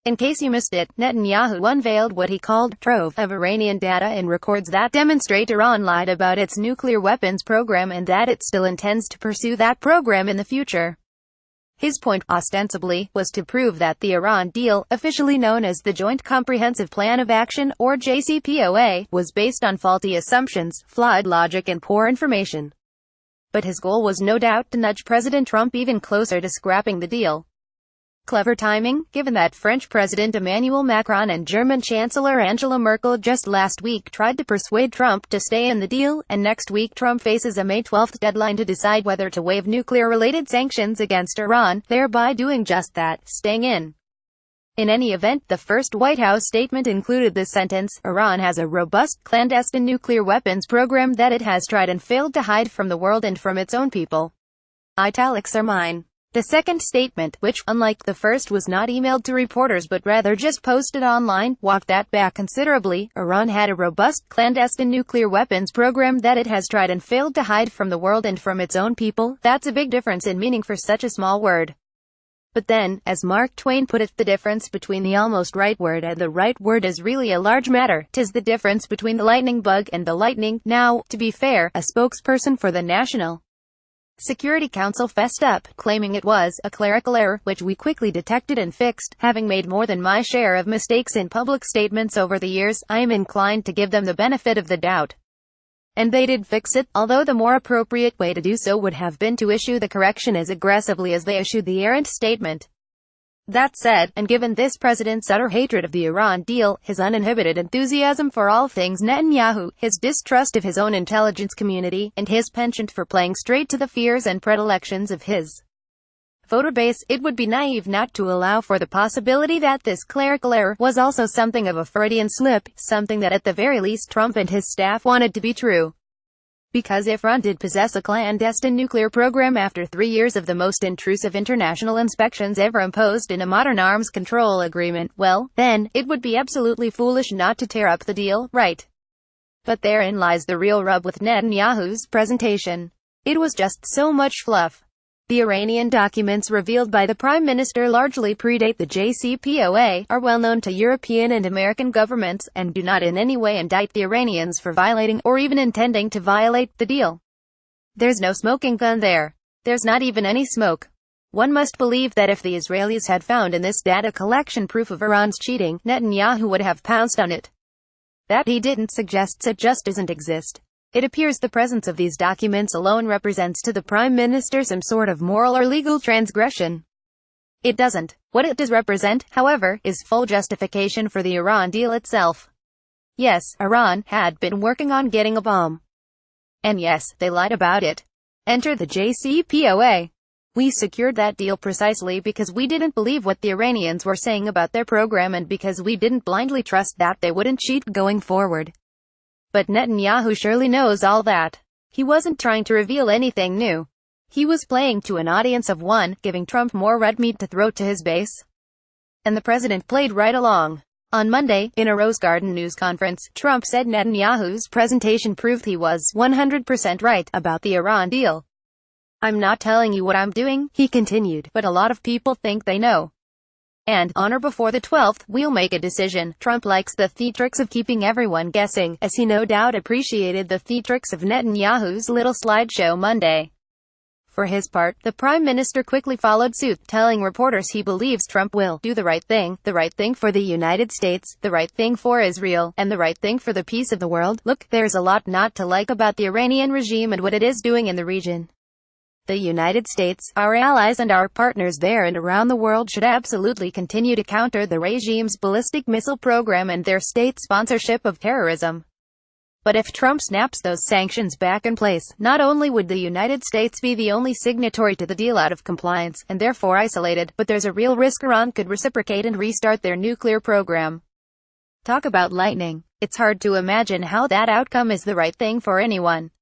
In case you missed it, Netanyahu unveiled what he called trove of Iranian data and records that demonstrate Iran lied about its nuclear weapons program and that it still intends to pursue that program in the future. His point, ostensibly, was to prove that the Iran deal, officially known as the Joint Comprehensive Plan of Action, or JCPOA, was based on faulty assumptions, flawed logic and poor information. But his goal was no doubt to nudge President Trump even closer to scrapping the deal. Clever timing, given that French President Emmanuel Macron and German Chancellor Angela Merkel just last week tried to persuade Trump to stay in the deal, and next week Trump faces a May 12 deadline to decide whether to waive nuclear-related sanctions against Iran, thereby doing just that, staying in. In any event, the first White House statement included the sentence, "Iran has a robust, clandestine nuclear weapons program that it has tried and failed to hide from the world and from its own people." Italics are mine. The second statement, which, unlike the first, was not emailed to reporters but rather just posted online, walked that back considerably. Iran had a robust, clandestine nuclear weapons program that it has tried and failed to hide from the world and from its own people. That's a big difference in meaning for such a small word. But then, as Mark Twain put it, the difference between the almost right word and the right word is really a large matter. 'Tis the difference between the lightning bug and the lightning. Now, to be fair, a spokesperson for the National Security Council fessed up, claiming it was a clerical error, which we quickly detected and fixed. Having made more than my share of mistakes in public statements over the years, I am inclined to give them the benefit of the doubt. And they did fix it, although the more appropriate way to do so would have been to issue the correction as aggressively as they issued the errant statement. That said, and given this president's utter hatred of the Iran deal, his uninhibited enthusiasm for all things Netanyahu, his distrust of his own intelligence community, and his penchant for playing straight to the fears and predilections of his voter base, it would be naive not to allow for the possibility that this clerical error was also something of a Freudian slip, something that at the very least Trump and his staff wanted to be true. Because if Iran did possess a clandestine nuclear program after 3 years of the most intrusive international inspections ever imposed in a modern arms control agreement, well, then, it would be absolutely foolish not to tear up the deal, right? But therein lies the real rub with Netanyahu's presentation. It was just so much fluff. The Iranian documents revealed by the Prime Minister largely predate the JCPOA, are well known to European and American governments, and do not in any way indict the Iranians for violating, or even intending to violate, the deal. There's no smoking gun there. There's not even any smoke. One must believe that if the Israelis had found in this data collection proof of Iran's cheating, Netanyahu would have pounced on it. That he didn't suggests it just doesn't exist. It appears the presence of these documents alone represents to the Prime Minister some sort of moral or legal transgression. It doesn't. What it does represent, however, is full justification for the Iran deal itself. Yes, Iran had been working on getting a bomb. And yes, they lied about it. Enter the JCPOA. We secured that deal precisely because we didn't believe what the Iranians were saying about their program and because we didn't blindly trust that they wouldn't cheat going forward. But Netanyahu surely knows all that. He wasn't trying to reveal anything new. He was playing to an audience of one, giving Trump more red meat to throw to his base. And the president played right along. On Monday, in a Rose Garden news conference, Trump said Netanyahu's presentation proved he was 100% right about the Iran deal. "I'm not telling you what I'm doing," he continued, "but a lot of people think they know. And, on or before the 12th, we'll make a decision." Trump likes the theatrics of keeping everyone guessing, as he no doubt appreciated the theatrics of Netanyahu's little slideshow Monday. For his part, the Prime Minister quickly followed suit, telling reporters he believes Trump will do the right thing for the United States, the right thing for Israel, and the right thing for the peace of the world. Look, there's a lot not to like about the Iranian regime and what it is doing in the region. The United States, our allies and our partners there and around the world should absolutely continue to counter the regime's ballistic missile program and their state sponsorship of terrorism. But if Trump snaps those sanctions back in place, not only would the United States be the only signatory to the deal out of compliance, and therefore isolated, but there's a real risk Iran could reciprocate and restart their nuclear program. Talk about lightning. It's hard to imagine how that outcome is the right thing for anyone.